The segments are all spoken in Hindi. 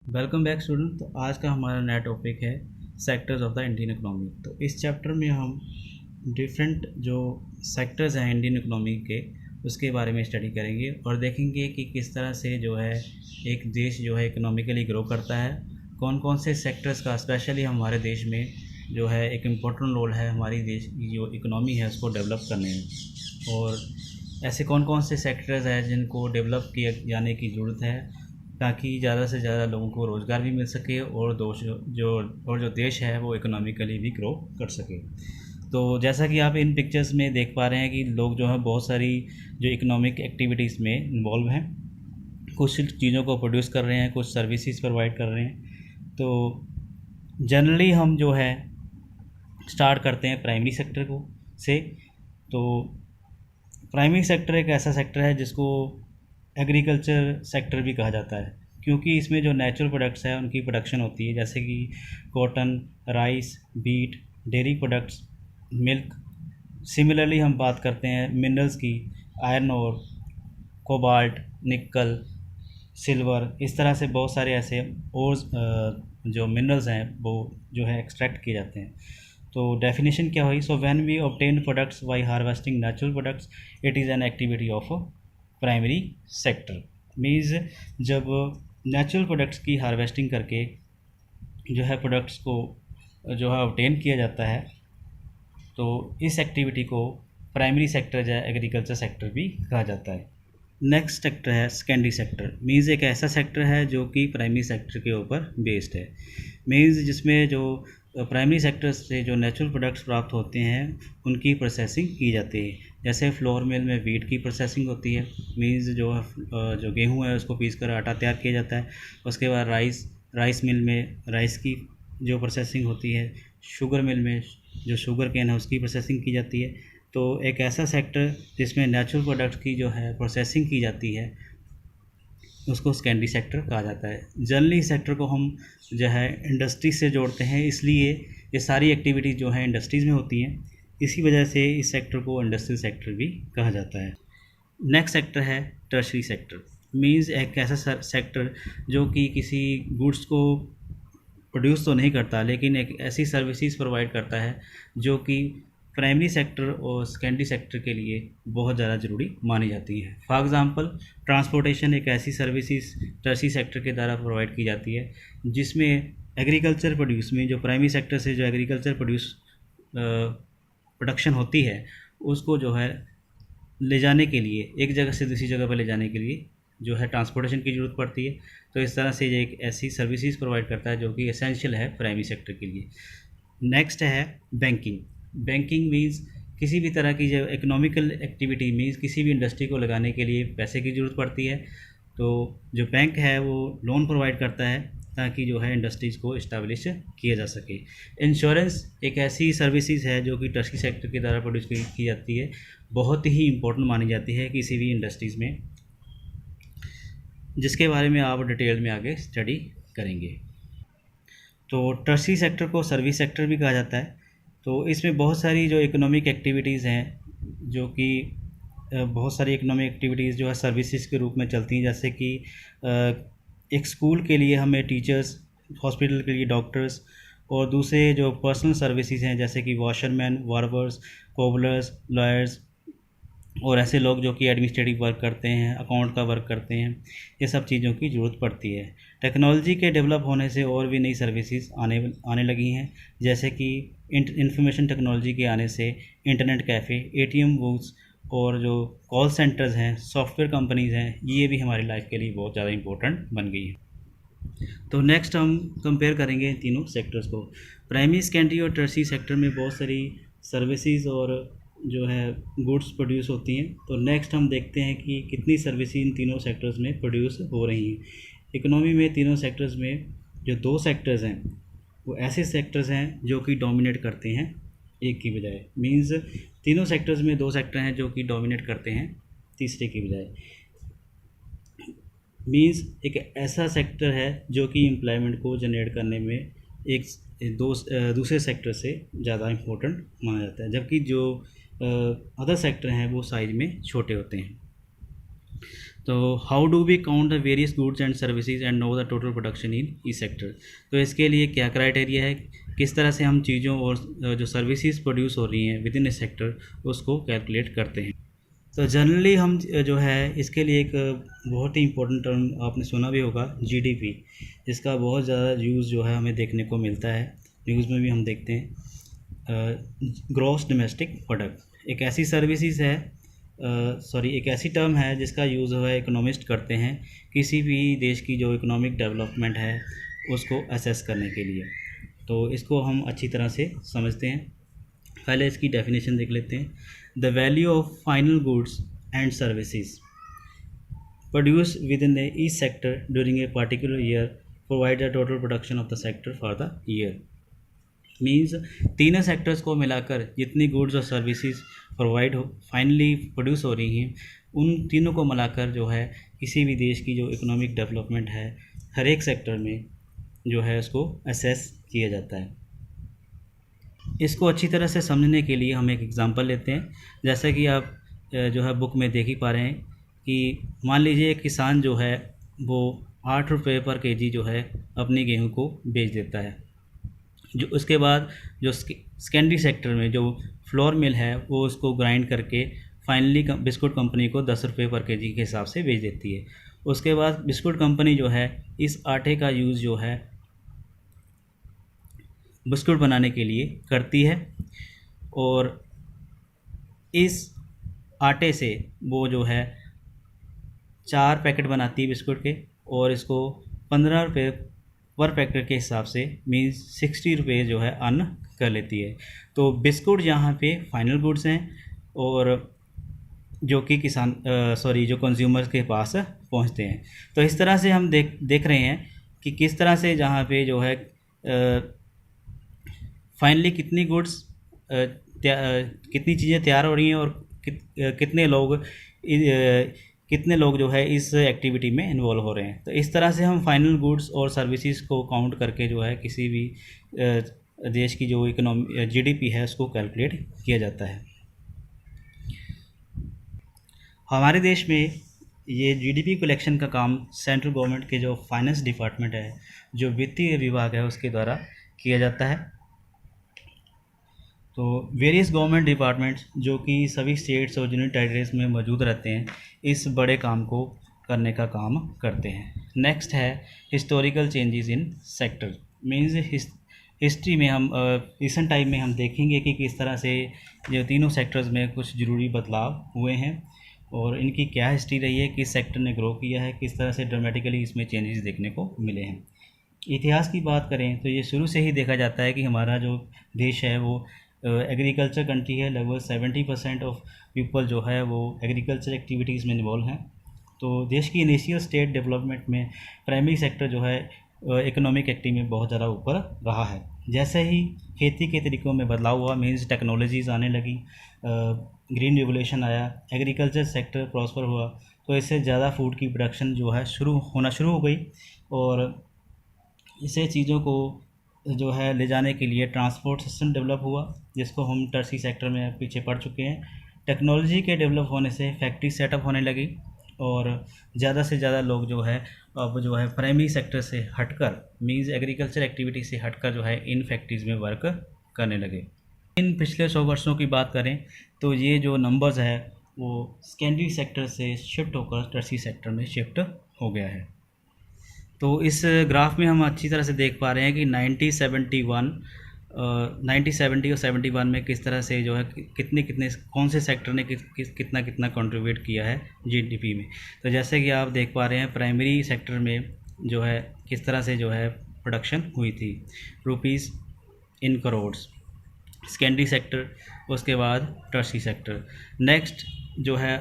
Welcome back student. तो आज का हमारा नया टॉपिक है sectors of the Indian economy. तो इस चैप्टर में हम डिफरेंट जो सेक्टर्स हैं इंडियन इकोनॉमी के उसके बारे में स्टडी करेंगे और देखेंगे कि किस तरह से जो है एक देश जो है इकोनॉमिकली ग्रो करता है, कौन कौन से सेक्टर्स का स्पेशली हमारे देश में जो है एक इम्पोर्टेंट रोल है हमारी देश की जो इकोनॉमी है उसको डेवलप करने में, और ऐसे कौन कौन से सेक्टर्स हैं जिनको डेवलप किया जाने की ज़रूरत है ताकि ज़्यादा से ज़्यादा लोगों को रोज़गार भी मिल सके और जो देश है वो इकोनॉमिकली भी ग्रो कर सके। तो जैसा कि आप इन पिक्चर्स में देख पा रहे हैं कि लोग जो है बहुत सारी जो इकोनॉमिक एक्टिविटीज़ में इन्वॉल्व हैं, कुछ चीज़ों को प्रोड्यूस कर रहे हैं, कुछ सर्विसेज प्रोवाइड कर रहे हैं। तो जनरली हम जो है स्टार्ट करते हैं प्राइमरी सेक्टर को से। तो प्राइमरी सेक्टर एक ऐसा सेक्टर है जिसको एग्रीकल्चर सेक्टर भी कहा जाता है, क्योंकि इसमें जो नेचुरल प्रोडक्ट्स हैं उनकी प्रोडक्शन होती है, जैसे कि cotton, rice, beet, dairy products, milk. Similarly हम बात करते हैं मिनरल्स की, iron ore, cobalt, nickel, silver, इस तरह से बहुत सारे ऐसे और जो मिनरल्स हैं वो जो है एक्सट्रैक्ट किए जाते हैं। तो डेफिनेशन क्या हुई? So when we obtain products by harvesting natural products it is an activity of primary sector. Means जब नेचुरल प्रोडक्ट्स की हार्वेस्टिंग करके जो है प्रोडक्ट्स को जो है ऑब्टेन किया जाता है, तो इस एक्टिविटी को प्राइमरी सेक्टर या एग्रीकल्चर सेक्टर भी कहा जाता है। नेक्स्ट सेक्टर है सेकेंडरी सेक्टर। मीन्स एक ऐसा सेक्टर है जो कि प्राइमरी सेक्टर के ऊपर बेस्ड है। मीन्स जिसमें जो प्राइमरी सेक्टर से जो नेचुरल प्रोडक्ट्स प्राप्त होते हैं उनकी प्रोसेसिंग की जाती है। जैसे फ्लोर मिल में वीट की प्रोसेसिंग होती है, मीन्स जो गेहूँ है उसको पीस कर आटा तैयार किया जाता है। उसके बाद राइस मिल में राइस की जो प्रोसेसिंग होती है, शुगर मिल में जो शुगर केन है उसकी प्रोसेसिंग की जाती है। तो एक ऐसा सेक्टर जिसमें नेचुरल प्रोडक्ट्स की जो है प्रोसेसिंग की जाती है उसको सेकेंडरी सेक्टर कहा जाता है। जनरली सेक्टर को हम जो है इंडस्ट्री से जोड़ते हैं, इसलिए ये सारी एक्टिविटीज़ जो है इंडस्ट्रीज़ में होती हैं, इसी वजह से इस सेक्टर को इंडस्ट्रियल सेक्टर भी कहा जाता है। नेक्स्ट सेक्टर है टर्शरी सेक्टर। मीन्स एक ऐसा सेक्टर जो कि किसी गुड्स को प्रोड्यूस तो नहीं करता, लेकिन एक ऐसी सर्विसेज प्रोवाइड करता है जो कि प्राइमरी सेक्टर और सेकेंडरी सेक्टर के लिए बहुत ज़्यादा ज़रूरी मानी जाती है। फॉर एग्ज़ाम्पल ट्रांसपोर्टेशन एक ऐसी सर्विसेज टर्शरी सेक्टर के द्वारा प्रोवाइड की जाती है जिसमें एग्रीकल्चर प्रोड्यूस में जो प्राइमरी सेक्टर से जो एग्रीकल्चर प्रोडक्शन होती है उसको जो है ले जाने के लिए, एक जगह से दूसरी जगह पर ले जाने के लिए जो है ट्रांसपोर्टेशन की ज़रूरत पड़ती है। तो इस तरह से ये एक ऐसी सर्विसेज प्रोवाइड करता है जो कि एसेंशियल है प्राइमरी सेक्टर के लिए। नेक्स्ट है बैंकिंग। बैंकिंग मीन्स किसी भी तरह की जो इकोनॉमिकल एक्टिविटी मीन्स किसी भी इंडस्ट्री को लगाने के लिए पैसे की ज़रूरत पड़ती है। तो जो बैंक है वो लोन प्रोवाइड करता है ताकि जो है इंडस्ट्रीज़ को इस्टेब्लिश किया जा सके। इंश्योरेंस एक ऐसी सर्विसेज है जो कि टर्शरी सेक्टर के द्वारा प्रोड्यूस की जाती है, बहुत ही इम्पोर्टेंट मानी जाती है किसी भी इंडस्ट्रीज़ में, जिसके बारे में आप डिटेल में आगे स्टडी करेंगे। तो टर्शरी सेक्टर को सर्विस सेक्टर भी कहा जाता है। तो इसमें बहुत सारी जो इकोनॉमिक एक्टिविटीज़ हैं जो कि बहुत सारी इकोनॉमिक एक्टिविटीज़ जो है सर्विसेज के रूप में चलती हैं, जैसे कि एक स्कूल के लिए हमें टीचर्स, हॉस्पिटल के लिए डॉक्टर्स, और दूसरे जो पर्सनल सर्विसेज हैं जैसे कि वॉशरमैन, बार्बर्स, कोबलर्स, लॉयर्स और ऐसे लोग जो कि एडमिनिस्ट्रेटिव वर्क करते हैं, अकाउंट का वर्क करते हैं, ये सब चीज़ों की ज़रूरत पड़ती है। टेक्नोलॉजी के डेवलप होने से और भी नई सर्विसेज आने लगी हैं, जैसे कि इंफॉर्मेशन टेक्नोलॉजी के आने से इंटरनेट कैफ़े, एटीएम बूथ्स और जो कॉल सेंटर्स हैं, सॉफ्टवेयर कंपनीज़ हैं, ये भी हमारी लाइफ के लिए बहुत ज़्यादा इंपॉर्टेंट बन गई है। तो नेक्स्ट हम कंपेयर करेंगे इन तीनों सेक्टर्स को। प्राइमरी, सेकेंडरी और टर्शरी सेक्टर में बहुत सारी सर्विसेज और जो है गुड्स प्रोड्यूस होती हैं। तो नेक्स्ट हम देखते हैं कि कितनी सर्विसेज इन तीनों सेक्टर्स में प्रोड्यूस हो रही हैं। इकोनॉमी में तीनों सेक्टर्स में जो दो सेक्टर्स हैं वो ऐसे सेक्टर्स हैं जो कि डोमिनेट करते हैं एक की बजाय। मींस तीनों सेक्टर्स में दो सेक्टर हैं जो कि डोमिनेट करते हैं तीसरे की बजाय। मींस एक ऐसा सेक्टर है जो कि एम्प्लॉयमेंट को जनरेट करने में दूसरे सेक्टर से ज़्यादा इम्पोर्टेंट माना जाता है, जबकि जो अदर सेक्टर हैं वो साइज में छोटे होते हैं। तो how do we count the various goods and services and know the total production in E sector. तो इसके लिए क्या क्राइटेरिया है, किस तरह से हम चीज़ों और जो सर्विसेज प्रोड्यूस हो रही हैं विद इन ए सेक्टर उसको कैलकुलेट करते हैं। तो जनरली हम जो है इसके लिए एक बहुत ही इम्पोर्टेंट टर्म आपने सुना भी होगा, जीडीपी, जिसका बहुत ज़्यादा यूज़ जो है हमें देखने को मिलता है, न्यूज़ में भी हम देखते हैं। ग्रॉस डोमेस्टिक प्रोडक्ट एक ऐसी सर्विसेज है, एक ऐसी टर्म है जिसका यूज़ है इकोनॉमिस्ट करते हैं किसी भी देश की जो इकोनॉमिक डेवलपमेंट है उसको असेस करने के लिए। तो इसको हम अच्छी तरह से समझते हैं। पहले इसकी डेफिनेशन देख लेते हैं। The value of final goods and services produce with in each sector during a particular year provide the total production of the sector for the year. Means तीनों सेक्टर्स को मिलाकर जितनी गुड्स और सर्विसेज फाइनली प्रोड्यूस हो रही हैं उन तीनों को मिलाकर जो है किसी भी देश की जो इकोनॉमिक डेवलपमेंट है हर एक सेक्टर में जो है उसको असेस किया जाता है। इसको अच्छी तरह से समझने के लिए हम एक एग्ज़ाम्पल लेते हैं। जैसा कि आप जो है बुक में देख ही पा रहे हैं कि मान लीजिए एक किसान जो है वो 8 रुपये पर केजी जो है अपनी गेहूं को बेच देता है। जो उसके बाद जो सेकेंडरी सेक्टर में जो फ्लोर मिल है वो उसको ग्राइंड करके फाइनली बिस्कुट कंपनी को 10 रुपये पर केजी के हिसाब से बेच देती है। उसके बाद बिस्कुट कंपनी जो है इस आटे का यूज़ जो है बिस्कुट बनाने के लिए करती है और इस आटे से वो जो है 4 पैकेट बनाती है बिस्कुट के और इसको 15 रुपये पर पैकेट के हिसाब से मीन्स 60 रुपये जो है अर्न कर लेती है। तो बिस्कुट यहाँ पे फाइनल गुड्स हैं और जो कि जो कंज्यूमर्स के पास पहुँचते हैं। तो इस तरह से हम देख रहे हैं कि किस तरह से जहाँ पे जो है फाइनली कितनी गुड्स कितनी चीज़ें तैयार हो रही हैं और कितने लोग जो है इस एक्टिविटी में इन्वॉल्व हो रहे हैं। तो इस तरह से हम फाइनल गुड्स और सर्विसेज को काउंट करके जो है किसी भी देश की जो इकोनॉमी जीडीपी है उसको कैलकुलेट किया जाता है। हमारे देश में ये जीडीपी कलेक्शन का काम सेंट्रल गवर्नमेंट के जो फाइनेंस डिपार्टमेंट है, जो वित्तीय विभाग है, उसके द्वारा किया जाता है। तो वेरियस गवर्नमेंट डिपार्टमेंट्स जो कि सभी स्टेट्स और यूनियन टेरिटरीज में मौजूद रहते हैं इस बड़े काम को करने का काम करते हैं। नेक्स्ट है historical changes in sector. Means history में हम रिसेंट टाइम में हम देखेंगे कि किस तरह से जो तीनों सेक्टर्स में कुछ ज़रूरी बदलाव हुए हैं और इनकी क्या हिस्ट्री रही है, किस सेक्टर ने ग्रो किया है, किस तरह से ड्रामेटिकली इसमें चेंजेस देखने को मिले हैं। इतिहास की बात करें तो ये शुरू से ही देखा जाता है कि हमारा जो देश है वो एग्रीकल्चर कंट्री है। लगभग 70% ऑफ पीपल जो है वो एग्रीकल्चर एक्टिविटीज़ में इन्वॉल्व हैं। तो देश की इनिशियल स्टेट डेवलपमेंट में प्राइमरी सेक्टर जो है इकोनॉमिक एक्टिविटी में बहुत ज़्यादा ऊपर रहा है। जैसे ही खेती के तरीक़ों में बदलाव हुआ, मीन्स टेक्नोलॉजीज़ आने लगी, ग्रीन रिवोल्यूशन आया, एग्रीकल्चर सेक्टर प्रॉस्पर हुआ, तो इससे ज़्यादा फूड की प्रोडक्शन जो है शुरू हो गई और इसे चीज़ों को जो है ले जाने के लिए ट्रांसपोर्ट सिस्टम डेवलप हुआ, जिसको हम टर्सी सेक्टर में पीछे पड़ चुके हैं। टेक्नोलॉजी के डेवलप होने से फैक्ट्री सेटअप होने लगी और ज़्यादा से ज़्यादा लोग जो है अब जो है प्राइमरी सेक्टर से हटकर, मीन्स एग्रीकल्चर एक्टिविटी से हटकर जो है इन फैक्ट्रीज़ में वर्क करने लगे। इन पिछले 100 वर्षों की बात करें तो ये जो नंबर्स है वो सेकेंडरी सेक्टर से शिफ्ट होकर टर्सी सेक्टर में शिफ्ट हो गया है। तो इस ग्राफ में हम अच्छी तरह से देख पा रहे हैं कि 1970 और 71 में किस तरह से जो है कितने कौन से सेक्टर ने कितना कंट्रीब्यूट किया है जीडीपी में। तो जैसे कि आप देख पा रहे हैं प्राइमरी सेक्टर में जो है किस तरह से जो है प्रोडक्शन हुई थी, rupees in crores, secondary sector, उसके बाद टर्सी सेक्टर। नेक्स्ट जो है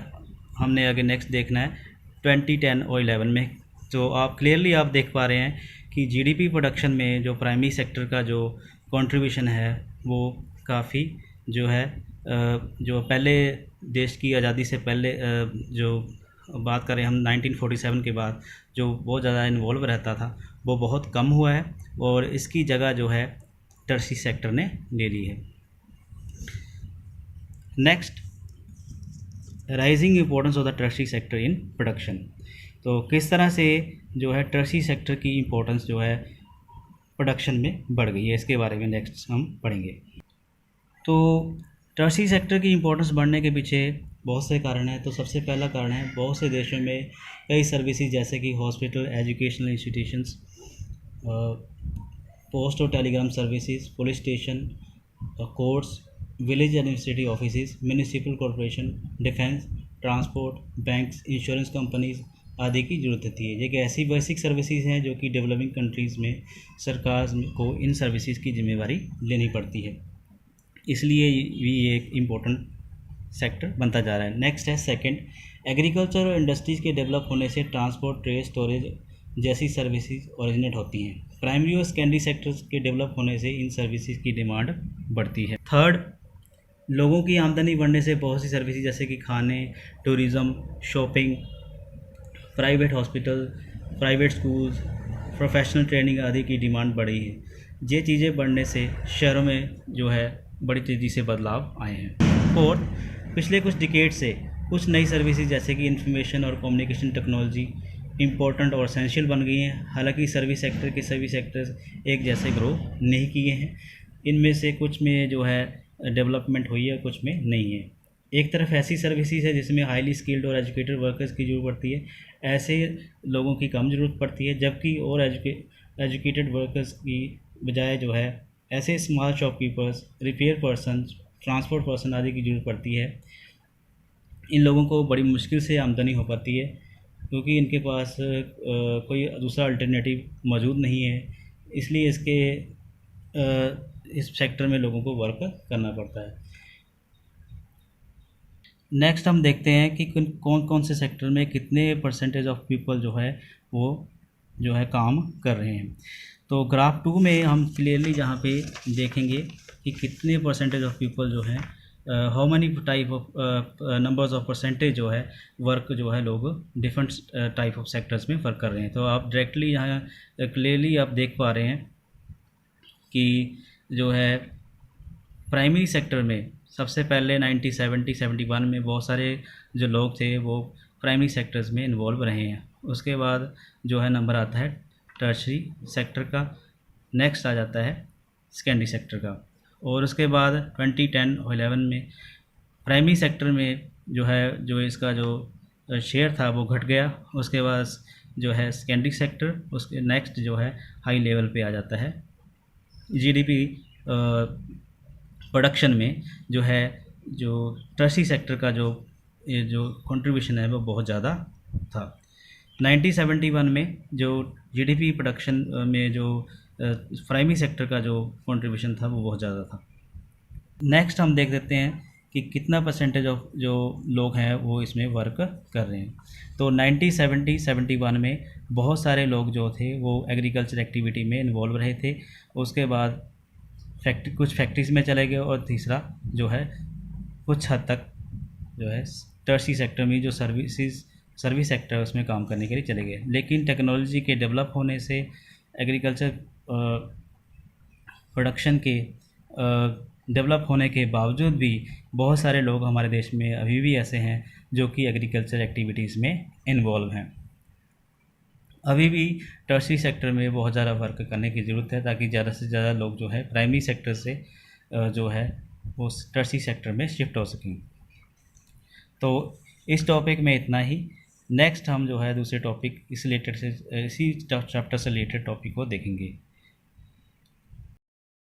हमने आगे नेक्स्ट देखना है 2010 और 11 में। तो आप क्लियरली आप देख पा रहे हैं कि जीडीपी प्रोडक्शन में जो प्राइमरी सेक्टर का जो कंट्रीब्यूशन है वो काफ़ी जो है जो पहले देश की आज़ादी से पहले जो बात करें हम 1947 के बाद जो बहुत ज़्यादा इन्वॉल्व रहता था वो बहुत कम हुआ है और इसकी जगह जो है टर्सी सेक्टर ने ले ली है। Next, rising importance of the टर्सी sector in production. तो किस तरह से जो है टर्शी सेक्टर की इम्पोर्टेंस जो है प्रोडक्शन में बढ़ गई है, इसके बारे में नेक्स्ट हम पढ़ेंगे। तो टर्शी सेक्टर की इम्पोर्टेंस बढ़ने के पीछे बहुत से कारण हैं। तो सबसे पहला कारण है बहुत से देशों में कई सर्विसेज जैसे कि हॉस्पिटल, एजुकेशनल इंस्टीट्यूशंस, पोस्ट और Telegram services, police station, courts, village administrative offices, municipal corporation, defence, transport, banks, insurance companies आदि की जरूरत होती है। ये एक ऐसी बेसिक सर्विसेज हैं जो कि डेवलपिंग कंट्रीज़ में सरकार को इन सर्विसेज की जिम्मेवारी लेनी पड़ती है, इसलिए भी ये एक इम्पोर्टेंट सेक्टर बनता जा रहा है। नेक्स्ट है सेकंड, एग्रीकल्चर और इंडस्ट्रीज़ के डेवलप होने से ट्रांसपोर्ट, ट्रेड, स्टोरेज जैसी सर्विसेज ओरिजिनेट होती हैं। प्राइमरी और सेकेंडरी सेक्टर्स के डेवलप होने से इन सर्विसेज की डिमांड बढ़ती है। थर्ड, लोगों की आमदनी बढ़ने से बहुत सी सर्विसेज जैसे कि खाने, tourism, shopping, private hospital, private schools, professional training आदि की डिमांड बढ़ी है। ये चीज़ें बढ़ने से शहरों में जो है बड़ी तेज़ी से बदलाव आए हैं। फोर्थ, पिछले कुछ डिकेड से कुछ नई सर्विसेज जैसे कि इंफॉर्मेशन और कम्युनिकेशन टेक्नोलॉजी इम्पोर्टेंट और एसेंशियल बन गई हैं। हालांकि सर्विस सेक्टर के सभी सेक्टर्स एक जैसे ग्रो नहीं किए हैं। इनमें से कुछ में जो है डेवलपमेंट हुई है, कुछ में नहीं है। एक तरफ ऐसी सर्विसेज है जिसमें हाईली स्किल्ड और एजुकेटेड वर्कर्स की ज़रूरत पड़ती है, ऐसे लोगों की कम ज़रूरत पड़ती है, जबकि और एजुकेटेड वर्कर्स की बजाय जो है ऐसे small shopkeepers, repair person, transport person आदि की ज़रूरत पड़ती है। इन लोगों को बड़ी मुश्किल से आमदनी हो पाती है क्योंकि इनके पास कोई दूसरा अल्टरनेटिव मौजूद नहीं है, इसलिए इस सेक्टर में लोगों को वर्क करना पड़ता है। नेक्स्ट हम देखते हैं कि कौन कौन से सेक्टर में कितने परसेंटेज ऑफ पीपल जो है वो जो है काम कर रहे हैं। तो ग्राफ 2 में हम क्लियरली जहाँ पे देखेंगे कि कितने परसेंटेज ऑफ पीपल जो है how many type of numbers of percentage जो है वर्क जो है लोग डिफरेंट टाइप ऑफ सेक्टर्स में वर्क कर रहे हैं। तो आप डायरेक्टली यहाँ क्लियरली आप देख पा रहे हैं कि जो है प्राइमरी सेक्टर में सबसे पहले 1970-71 में बहुत सारे जो लोग थे वो प्राइमरी सेक्टर्स में इन्वॉल्व रहे हैं। उसके बाद जो है नंबर आता है टर्शरी सेक्टर का, नेक्स्ट आ जाता है सेकेंडरी सेक्टर का, और उसके बाद 2010-11 में प्राइमरी सेक्टर में जो है जो इसका जो शेयर था वो घट गया। उसके बाद जो है सेकेंडरी सेक्टर, उसके नेक्स्ट जो है हाई लेवल पे आ जाता है। जीडीपी प्रोडक्शन में जो है जो टर्शरी सेक्टर का जो कंट्रीब्यूशन है वो बहुत ज़्यादा था। 1971 में जो जीडीपी प्रोडक्शन में जो प्राइमरी सेक्टर का जो कंट्रीब्यूशन था वो बहुत ज़्यादा था। नेक्स्ट हम देख देते हैं कि कितना परसेंटेज ऑफ जो लोग हैं वो इसमें वर्क कर रहे हैं। तो 1970-71 में बहुत सारे लोग जो थे वो एग्रीकल्चर एक्टिविटी में इन्वॉल्व रहे थे। उसके बाद कुछ फैक्ट्रीज में चले गए, और तीसरा जो है कुछ हद तक जो है टर्शरी सेक्टर में जो सर्विस सेक्टर है उसमें काम करने के लिए चले गए। लेकिन टेक्नोलॉजी के डेवलप होने से एग्रीकल्चर प्रोडक्शन के डेवलप होने के बावजूद भी बहुत सारे लोग हमारे देश में अभी भी ऐसे हैं जो कि एग्रीकल्चर एक्टिविटीज़ में इन्वॉल्व हैं। अभी भी टर्शरी सेक्टर में बहुत ज़्यादा वर्क करने की ज़रूरत है ताकि ज़्यादा से ज़्यादा लोग जो है प्राइमरी सेक्टर से जो है वो टर्शरी सेक्टर में शिफ्ट हो सकें। तो इस टॉपिक में इतना ही। नेक्स्ट हम जो है दूसरे टॉपिक इस रिलेटेड से इसी चैप्टर से रिलेटेड टॉपिक को देखेंगे।